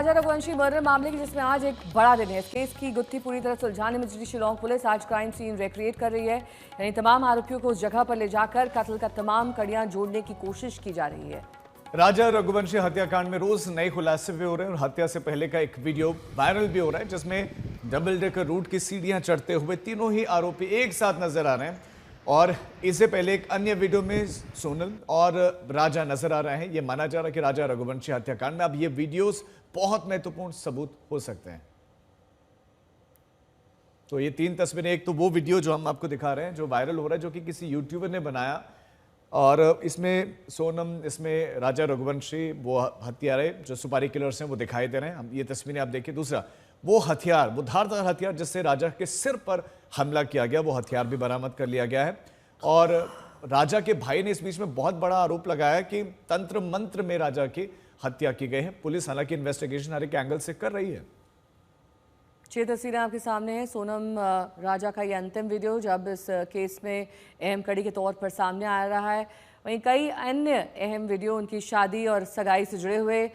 राजा Raghuvanshi murder मामले की जिसमें आज एक बड़ा दिन है। इस केस की गुत्थी पूरी तरह सुलझाने में जुटी शिलांग पुलिस आज क्राइम सीन रिक्रिएट कर रही है। यानी तमाम आरोपियों को उस जगह पर ले जाकर कत्ल का तमाम कड़ियां जोड़ने की कोशिश की जा रही है। राजा रघुवंशी हत्याकांड में रोज नए खुलासे भी हो रहे हैं और हत्या से पहले का एक वीडियो वायरल भी हो रहा है जिसमें डबल डेकर रूट की सीढ़ियां चढ़ते हुए तीनों ही आरोपी एक साथ नजर आ रहे हैं। और इससे पहले एक अन्य वीडियो में सोनल और राजा नजर आ रहे हैं। यह माना जा रहा है कि राजा रघुवंशी हत्याकांड में अब ये वीडियोस बहुत महत्वपूर्ण सबूत हो सकते हैं। तो ये तीन तस्वीरें, एक तो वो वीडियो जो हम आपको दिखा रहे हैं जो वायरल हो रहा है, जो कि किसी यूट्यूबर ने बनाया और इसमें सोनम, इसमें राजा रघुवंशी, वो हत्यारे जो सुपारी किलर्स हैं वो दिखाई दे रहे हैं। हम ये तस्वीरें आप देखिए। दूसरा वो हथियार, वो धारदार हथियार जिससे राजा के सिर पर हमला किया गया, वो हथियार भी बरामद कर लिया गया है। और राजा के भाई ने इस बीच में बहुत बड़ा आरोप लगाया कि तंत्र मंत्र में राजा की हत्या की गई है। पुलिस हालांकि इन्वेस्टिगेशन हर एक एंगल से कर रही है। 6 तस्वीरें आपके सामने हैं। सोनम राजा का ये अंतिम वीडियो जब इस केस में अहम कड़ी के तौर पर सामने आ रहा है। वहीं कई अन्य अहम वीडियो उनकी शादी और सगाई से जुड़े हुए,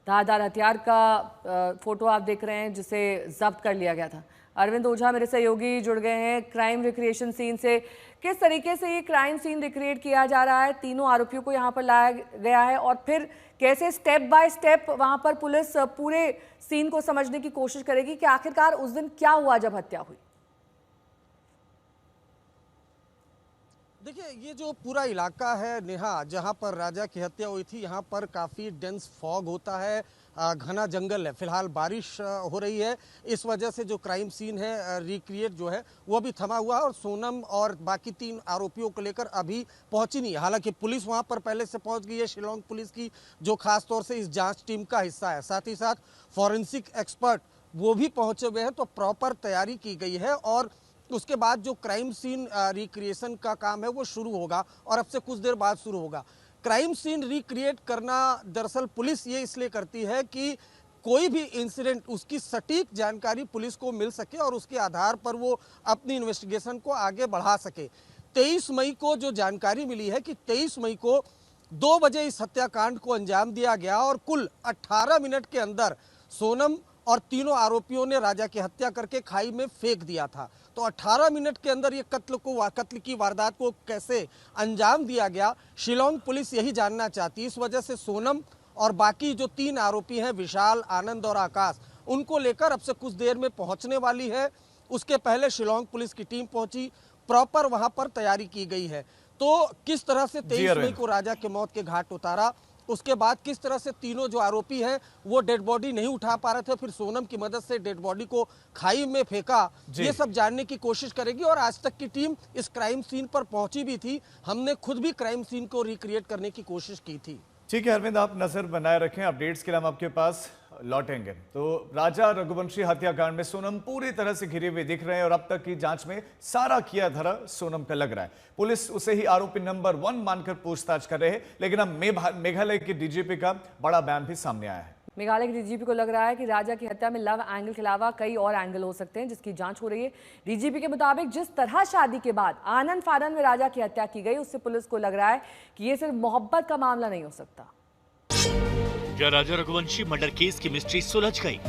धारदार हथियार का फोटो आप देख रहे हैं जिसे जब्त कर लिया गया था। अरविंद ओझा मेरे सहयोगी जुड़ गए हैं क्राइम रिक्रिएशन सीन से। किस तरीके से ये क्राइम सीन रिक्रिएट किया जा रहा है, तीनों आरोपियों को यहाँ पर लाया गया है और फिर कैसे स्टेप बाय स्टेप वहां पर पुलिस पूरे सीन को समझने की कोशिश करेगी कि आखिरकार उस दिन क्या हुआ जब हत्या हुई? देखिए, ये जो पूरा इलाका है नेहा, जहाँ पर राजा की हत्या हुई थी, यहाँ पर काफ़ी डेंस फॉग होता है, घना जंगल है। फिलहाल बारिश हो रही है, इस वजह से जो क्राइम सीन है रिक्रिएट जो है वो अभी थमा हुआ है और सोनम और बाकी 3 आरोपियों को लेकर अभी पहुंची नहीं है। हालांकि पुलिस वहां पर पहले से पहुंच गई है, शिलांग पुलिस की, जो खास तौर से इस जांच टीम का हिस्सा है। साथ ही साथ फॉरेंसिक एक्सपर्ट वो भी पहुंचे हुए हैं, तो प्रॉपर तैयारी की गई है और उसके बाद जो क्राइम सीन रिक्रिएशन का काम है वो शुरू होगा और अब से कुछ देर बाद शुरू होगा। क्राइम सीन रिक्रिएट करना दरअसल पुलिस ये इसलिए करती है कि कोई भी इंसिडेंट, उसकी सटीक जानकारी पुलिस को मिल सके और उसके आधार पर वो अपनी इन्वेस्टिगेशन को आगे बढ़ा सके। 23 मई को जो जानकारी मिली है कि 23 मई को 2 बजे इस हत्याकांड को अंजाम दिया गया और कुल 18 मिनट के अंदर सोनम और तीनों आरोपियों ने राजा की हत्या करके खाई में फेंक दिया था। तो 18 मिनट के अंदर ये कत्ल की वारदात को कैसे अंजाम दिया गया, शिलांग पुलिस यही जानना चाहती है। इस वजह से सोनम और बाकी जो 3 आरोपी हैं, विशाल, आनंद और आकाश, उनको लेकर अब से कुछ देर में पहुंचने वाली है। उसके पहले शिलांग पुलिस की टीम पहुंची, प्रॉपर वहां पर तैयारी की गई है। तो किस तरह से 23 मई को राजा के मौत के घाट उतारा, उसके बाद किस तरह से तीनों जो आरोपी हैं वो डेड बॉडी नहीं उठा पा रहे थे, फिर सोनम की मदद से डेड बॉडी को खाई में फेंका, ये सब जानने की कोशिश करेगी। और आज तक की टीम इस क्राइम सीन पर पहुंची भी थी, हमने खुद भी क्राइम सीन को रिक्रिएट करने की कोशिश की थी। ठीक है अरविंद, आप नजर बनाए रखें, अपडेट्स के लिए हम आपके पास लौटेंगे। तो राजा रघुवंशी हत्याकांड में सोनम पूरी तरह से घिरे हुए दिख रहे हैं और अब तक की जांच में सारा किया धरा सोनम का लग रहा है। पुलिस उसे ही आरोपी नंबर 1 मानकर पूछताछ कर रहे हैं, लेकिन अब मेघालय के डीजीपी का बड़ा बयान भी सामने आया है। मेघालय के डीजीपी को लग रहा है कि राजा की हत्या में लव एंगल के अलावा कई और एंगल हो सकते हैं, जिसकी जांच हो रही है। डीजीपी के मुताबिक जिस तरह शादी के बाद आनंद फानन में राजा की हत्या की गई, उससे पुलिस को लग रहा है कि ये सिर्फ मोहब्बत का मामला नहीं हो सकता। क्या राजा रघुवंशी मर्डर केस की मिस्ट्री सुलझ गई?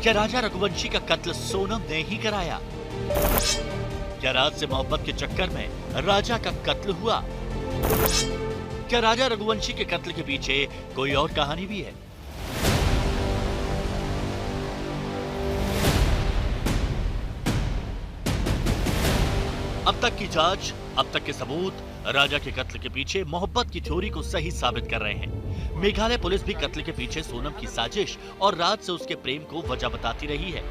क्या राजा रघुवंशी का कत्ल सोनम ने ही कराया? क्या राज से मोहब्बत के चक्कर में राजा का कत्ल हुआ? क्या राजा रघुवंशी के कत्ल के पीछे कोई और कहानी भी है? अब तक की जांच, अब तक के सबूत राजा के कत्ल के पीछे मोहब्बत की थ्योरी को सही साबित कर रहे हैं। मेघालय पुलिस भी कत्ल के पीछे सोनम की साजिश और राज से उसके प्रेम को वजह बताती रही है।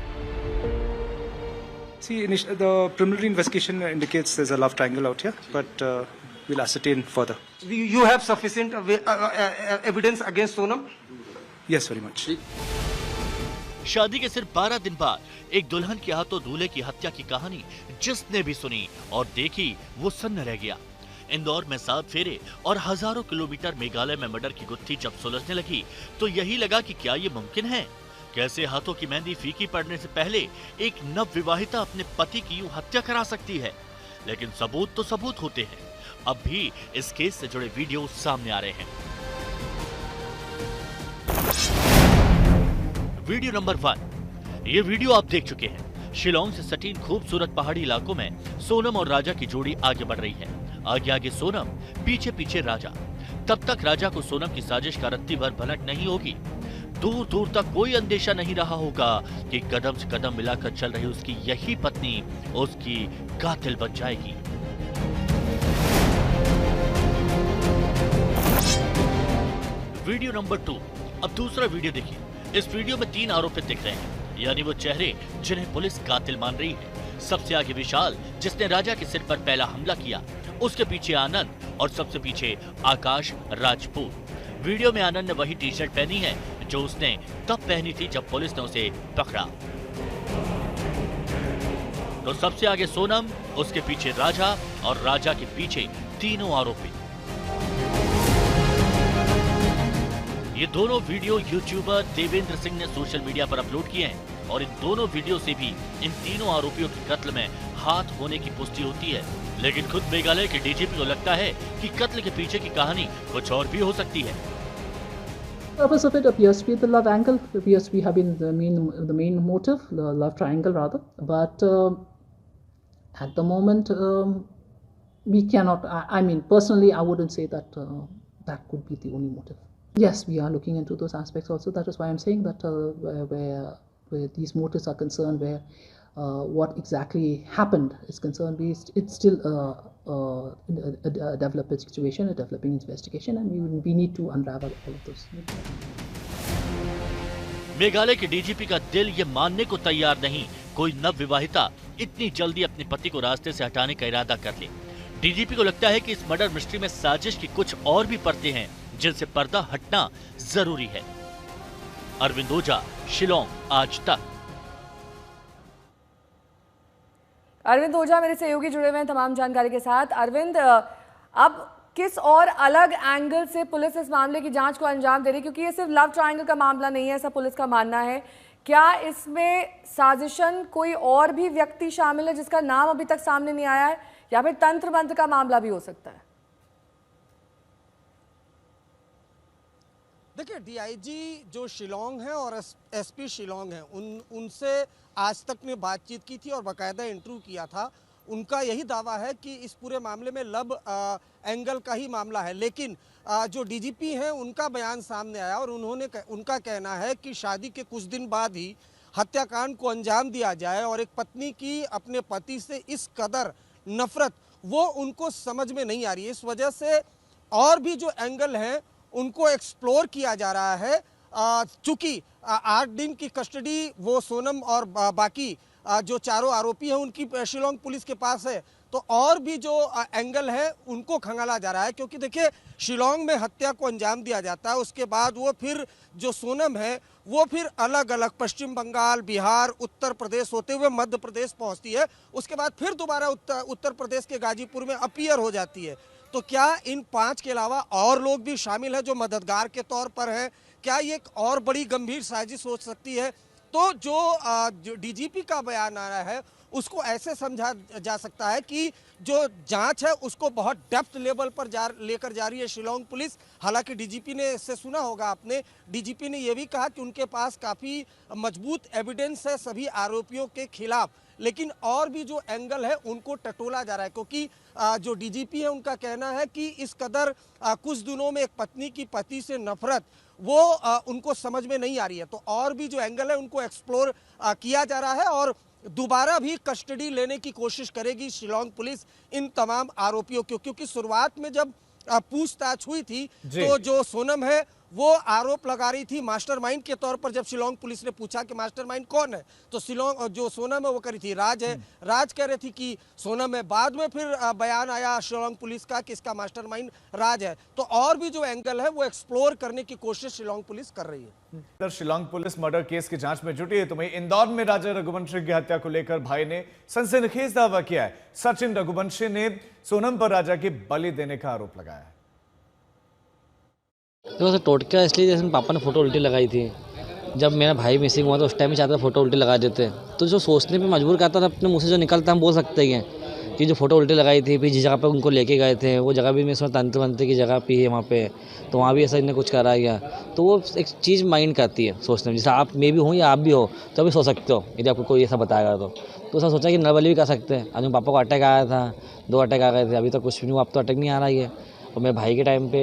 See, the preliminary investigation indicates there's a love triangle out here, but we'll ascertain further. You have sufficient evidence against Sonam? Yes, very much. शादी के सिर्फ 12 दिन बाद एक दुल्हन के हाथों दूल्हे की हत्या की कहानी जिसने भी सुनी और देखी वो सन्न रह गया। इंदौर में 7 फेरे और हजारों किलोमीटर मेघालय में मर्डर की गुत्थी जब सुलझने लगी तो यही लगा कि क्या ये मुमकिन है? कैसे हाथों की मेहंदी फीकी पड़ने से पहले एक नवविवाहिता अपने पति की यूं हत्या करा सकती है? लेकिन सबूत तो सबूत होते हैं। अब भी इस केस से जुड़े वीडियो सामने आ रहे हैं। Video number 1। ये वीडियो आप देख चुके हैं। शिलोंग से सटी खूबसूरत पहाड़ी इलाकों में सोनम और राजा की जोड़ी आगे बढ़ रही है। आगे आगे सोनम, पीछे पीछे राजा। तब तक राजा को सोनम की साजिश का रत्ती भर भनक नहीं होगी। दूर दूर तक कोई अंदेशा नहीं रहा होगा कि कदम से कदम मिलाकर चल रही उसकी यही पत्नी उसकी कातिल बन जाएगी। Video number 2। अब दूसरा वीडियो देखिए। इस वीडियो में 3 आरोपित दिख रहे हैं, यानी वो चेहरे जिन्हें पुलिस कातिल मान रही है। सबसे आगे विशाल, जिसने राजा के सिर पर पहला हमला किया। उसके पीछे आनंद और सबसे पीछे आकाश राजपूत। वीडियो में आनंद ने वही टी शर्ट पहनी है जो उसने तब पहनी थी जब पुलिस ने उसे पकड़ा। तो सबसे आगे सोनम, उसके पीछे राजा और राजा के पीछे तीनों आरोपी। ये दोनों वीडियो यूट्यूबर देवेंद्र सिंह ने सोशल मीडिया पर अपलोड किए हैं और इन दोनों वीडियो से भी इन तीनों आरोपियों के कत्ल में हाथ होने की पुष्टि होती है। लेकिन खुद मेघालय के डीजीपी को लगता है कि कत्ल के पीछे की कहानी कुछ और भी हो सकती है। Purpose of it appears to be the love angle. Appears to be having the main motive, the love triangle rather. But at the moment, we cannot. I mean, personally, I wouldn't say that that could be the only motive. Yes, we are looking into those aspects also. That is why I'm saying that where these motives are concerned, where what exactly happened is concerned, it's still a developing situation, a developing investigation, and we need to unravel all of those. Meghalaya के DGP का दिल ये मानने को तैयार नहीं कोई नवविवाहिता इतनी जल्दी अपने पति को रास्ते से हटाने का इरादा कर ले। डीजीपी को लगता है कि इस मर्डर मिस्ट्री में साजिश की कुछ और भी परतें हैं जिनसे पर्दा हटना जरूरी है। अरविंद ओझा, शिलोंग, आज तक। अरविंद ओझा मेरे सहयोगी जुड़े हुए हैं तमाम जानकारी के साथ। अरविंद, अब किस और अलग एंगल से पुलिस इस मामले की जांच को अंजाम दे रही है, क्योंकि ये सिर्फ लव ट्रायंगल का मामला नहीं है, ऐसा पुलिस का मानना है। क्या इसमें साजिशन कोई और भी व्यक्ति शामिल है जिसका नाम अभी तक सामने नहीं आया है, या फिर तंत्र मंत्र का मामला भी हो सकता है? देखिए, डीआईजी जो शिलोंग है और एसपी शिलोंग है, उनसे आज तक ने बातचीत की थी और बाकायदा इंटरव्यू किया था। उनका यही दावा है कि इस पूरे मामले में लव एंगल का ही मामला है। लेकिन जो डीजीपी हैं उनका बयान सामने आया और उनका कहना है कि शादी के कुछ दिन बाद ही हत्याकांड को अंजाम दिया जाए और एक पत्नी की अपने पति से इस कदर नफरत वो उनको समझ में नहीं आ रही है। इस वजह से और भी जो एंगल हैं उनको एक्सप्लोर किया जा रहा है। चूंकि 8 दिन की कस्टडी वो सोनम और बाकी जो चारों आरोपी हैं उनकी शिलोंग पुलिस के पास है, तो और भी जो एंगल है उनको खंगाला जा रहा है। क्योंकि देखिए, शिलोंग में हत्या को अंजाम दिया जाता है, उसके बाद वो फिर जो सोनम है वो फिर अलग अलग पश्चिम बंगाल, बिहार, उत्तर प्रदेश होते हुए मध्य प्रदेश पहुंचती है। उसके बाद फिर दोबारा उत्तर प्रदेश के गाजीपुर में अपीयर हो जाती है। तो क्या इन 5 के अलावा और लोग भी शामिल हैं जो मददगार के तौर पर हैं? क्या ये एक और बड़ी गंभीर साजिश हो सकती है? तो जो डीजीपी का बयान आ रहा है उसको ऐसे समझा जा सकता है कि जो जांच है उसको बहुत डेप्थ लेवल पर लेकर जा रही है शिलोंग पुलिस। हालांकि डीजीपी ने इससे सुना होगा आपने, डीजीपी ने यह भी कहा कि उनके पास काफ़ी मजबूत एविडेंस है सभी आरोपियों के खिलाफ। लेकिन और भी जो एंगल है उनको टटोला जा रहा है, क्योंकि जो डीजीपी है उनका कहना है कि इस कदर कुछ दिनों में एक पत्नी की पति से नफरत वो उनको समझ में नहीं आ रही है। तो और भी जो एंगल है उनको एक्सप्लोर किया जा रहा है और दोबारा भी कस्टडी लेने की कोशिश करेगी शिलोंग पुलिस इन तमाम आरोपियों को। क्योंकि शुरुआत में जब पूछताछ हुई थी तो जो सोनम है वो आरोप लगा रही थी मास्टरमाइंड के तौर पर। जब शिलोंग पुलिस ने पूछा कि मास्टरमाइंड कौन है, तो शिलोंग जो सोनम है वो करी थी राज है, राज कह रही थी कि सोनम है। बाद में फिर बयान आया शिलोंग पुलिस का कि इसका मास्टरमाइंड राज है। तो और भी जो एंगल है वो एक्सप्लोर करने की कोशिश शिलोंग पुलिस कर रही है। शिलोंग पुलिस मर्डर केस की जांच में जुटी है। तो वहीं इंदौर में राजा रघुवंशी की हत्या को लेकर भाई ने सनसनीखेज दावा किया है। सचिन रघुवंशी ने सोनम पर राजा की बलि देने का आरोप लगाया है। तो टोटका इसलिए जैसे पापा ने फ़ोटो उल्टी लगाई थी, जब मेरा भाई मिसिंग हुआ तो उस टाइम ही चाहता था फ़ोटो उल्टी लगा देते। तो जो सोचने पे मजबूर करता था, अपने मुंह से जो निकलता हम बोल सकते हैं कि जो फ़ोटो उल्टी लगाई थी, फिर जिस जगह पे उनको लेके गए थे वो जगह भी मैं सुना तंत्र मंत्र की जगह पे है वहाँ पे, तो वहाँ भी ऐसा इन्हें कुछ करा गया। तो वो एक चीज़ माइंड करती है सोचने में, जैसे आप मैं भी हूँ या आप भी हो तो अभी सोच सकते हो यदि आपको कोई ऐसा बताएगा तो उसने सोचा कि नरबली भी कर सकते हैं। आज पापा को अटैक आया था, 2 अटैक आ गए थे, अभी तक कुछ भी नहीं हुआ, अब तो अटैक नहीं आ रहा है। और मेरे भाई के टाइम पे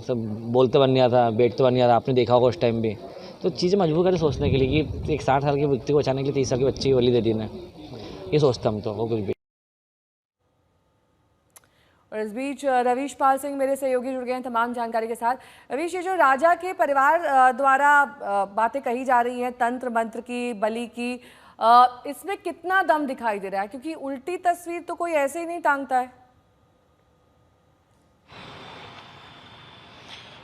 सब बोलते बन गया था, बैठते बन गया था, आपने देखा होगा उस टाइम भी। तो चीज़ें मजबूर करें सोचने के लिए कि एक 60 साल के व्यक्ति को बचाने के लिए 30 साल के बच्चे की बलि दे दी ने, ये सोचता हम तो वो कुछ भी। और इस बीच रवीश पाल सिंह मेरे सहयोगी जुड़ गए हैं तमाम जानकारी के साथ। रवीश, ये जो राजा के परिवार द्वारा बातें कही जा रही हैं तंत्र मंत्र की, बलि की, इसमें कितना दम दिखाई दे रहा है? क्योंकि उल्टी तस्वीर तो कोई ऐसे ही नहीं टांगता है।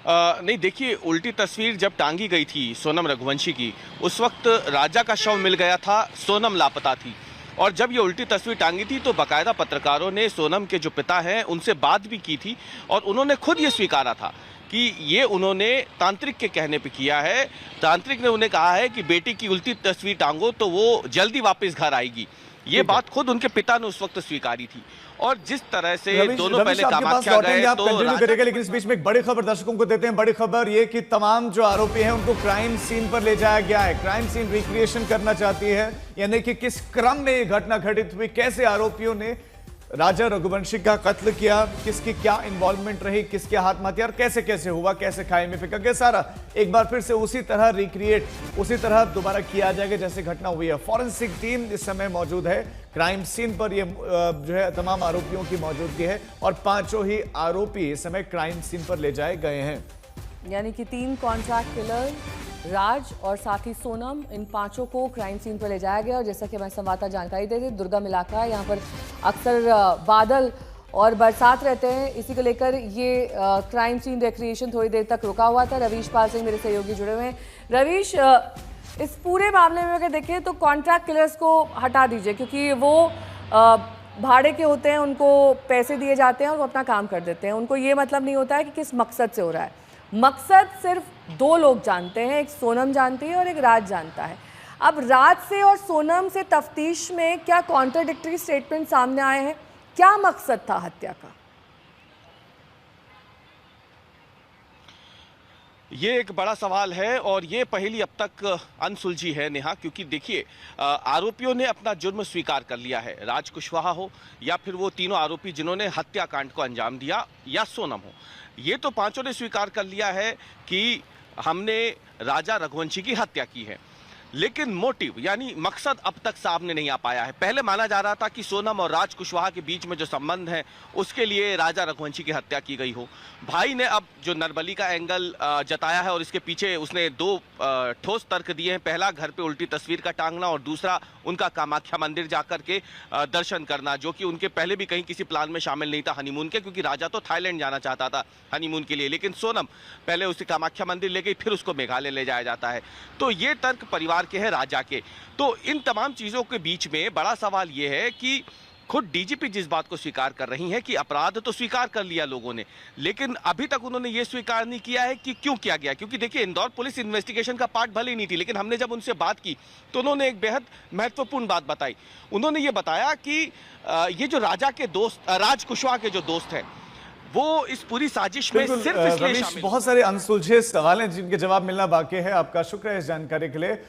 नहीं, देखिए, उल्टी तस्वीर जब टांगी गई थी सोनम रघुवंशी की, उस वक्त राजा का शव मिल गया था, सोनम लापता थी। और जब ये उल्टी तस्वीर टांगी थी तो बाकायदा पत्रकारों ने सोनम के जो पिता हैं उनसे बात भी की थी और उन्होंने खुद ये स्वीकारा था कि ये उन्होंने तांत्रिक के कहने पे किया है। तांत्रिक ने उन्हें कहा है कि बेटी की उल्टी तस्वीर टांगो तो वो जल्दी वापस घर आएगी। ये बात खुद उनके पिता ने उस वक्त स्वीकारी थी। और जिस तरह से दोनों पहले कामाख्या गए तो कंटिन्यू करेगा, लेकिन इस बीच में एक बड़ी खबर दर्शकों को देते हैं। बड़ी खबर ये कि तमाम जो आरोपी हैं उनको क्राइम सीन पर ले जाया गया है। क्राइम सीन रिक्रिएशन करना चाहती है, यानी कि किस क्रम में ये घटना घटित हुई, कैसे आरोपियों ने राजा रघुवंशी का कत्ल किया, किसकी क्या इन्वॉल्वमेंट रही, किसके हाथ में हथियार, कैसे कैसे हुआ, कैसे खाई में फेंका गया, सारा एक बार फिर से उसी तरह रिक्रिएट, उसी तरह दोबारा किया जाएगा जैसे घटना हुई है। फॉरेंसिक टीम इस समय मौजूद है क्राइम सीन पर, ये जो है तमाम आरोपियों की मौजूदगी है और 5 ही आरोपी इस समय क्राइम सीन पर ले जाए गए हैं। यानी कि 3 कॉन्ट्रैक्ट किलर, राज और साथ ही सोनम, इन 5 को क्राइम सीन पर ले जाया गया। और जैसा कि हमारे संवाददाता जानकारी देते, दुर्गम इलाका है, यहाँ पर अक्सर बादल और बरसात रहते हैं, इसी को लेकर ये क्राइम सीन रिक्रिएशन थोड़ी देर तक रुका हुआ था। रवीश पाल सिंह मेरे सहयोगी जुड़े हुए हैं। रवीश, इस पूरे मामले में अगर देखें तो कॉन्ट्रैक्ट किलर्स को हटा दीजिए, क्योंकि वो भाड़े के होते हैं, उनको पैसे दिए जाते हैं और वो अपना काम कर देते हैं। उनको ये मतलब नहीं होता है कि किस मकसद से हो रहा है। मकसद सिर्फ 2 लोग जानते हैं, एक सोनम जानती है और एक राज जानता है। अब राज से और सोनम से तफ्तीश में क्या कॉन्ट्राडिक्टरी स्टेटमेंट सामने आए हैं? क्या मकसद था हत्या का? ये एक बड़ा सवाल है और ये पहेली अब तक अनसुलझी है नेहा, क्योंकि देखिए आरोपियों ने अपना जुर्म स्वीकार कर लिया है। राज कुशवाहा हो या फिर वो तीनों आरोपी जिन्होंने हत्याकांड को अंजाम दिया या सोनम हो, ये तो 5 ने स्वीकार कर लिया है कि हमने राजा रघुवंशी की हत्या की है। लेकिन मोटिव यानी मकसद अब तक सामने नहीं आ पाया है। पहले माना जा रहा था कि सोनम और राज कुशवाहा के बीच में जो संबंध है उसके लिए राजा रघुवंशी की हत्या की गई हो। भाई ने अब जो नरबली का एंगल जताया है और इसके पीछे उसने 2 ठोस तर्क दिए हैं। पहला, घर पे उल्टी तस्वीर का टांगना, और दूसरा उनका कामाख्या मंदिर जाकर के दर्शन करना, जो कि उनके पहले भी कहीं किसी प्लान में शामिल नहीं था हनीमून के, क्योंकि राजा तो थाईलैंड जाना चाहता था हनीमून के लिए, लेकिन सोनम पहले उसे कामाख्या मंदिर ले गई, फिर उसको मेघालय ले जाया जाता है। तो ये तर्क परिवार के हैं, राजा के। तो इन तमाम चीजों के बीच में बड़ा सवाल यह है कि खुद डीजीपी जिस बात को स्वीकार कर रही हैं कि अपराध तो स्वीकार कर लिया लोगों ने, लेकिन अभी तक उन्होंने ये स्वीकार नहीं किया है कि क्यों किया गया। क्योंकि देखिए, इंदौर पुलिस इन्वेस्टिगेशन का पार्ट भले ही नहीं थी, लेकिन हमने जब उनसे बात की तो उन्होंने एक बेहद महत्वपूर्ण बात बताई। उन्होंने ये बताया कि ये जो राजा के दोस्त, राज कुशवाहा के जो दोस्त हैं, वो इस पूरी साजिश में सिर्फ इसलिए शामिल। बहुत सारे अनसुलझे सवाल हैं जिनके जवाब मिलना बाकी है। आपका शुक्र है इस जानकारी के लिए।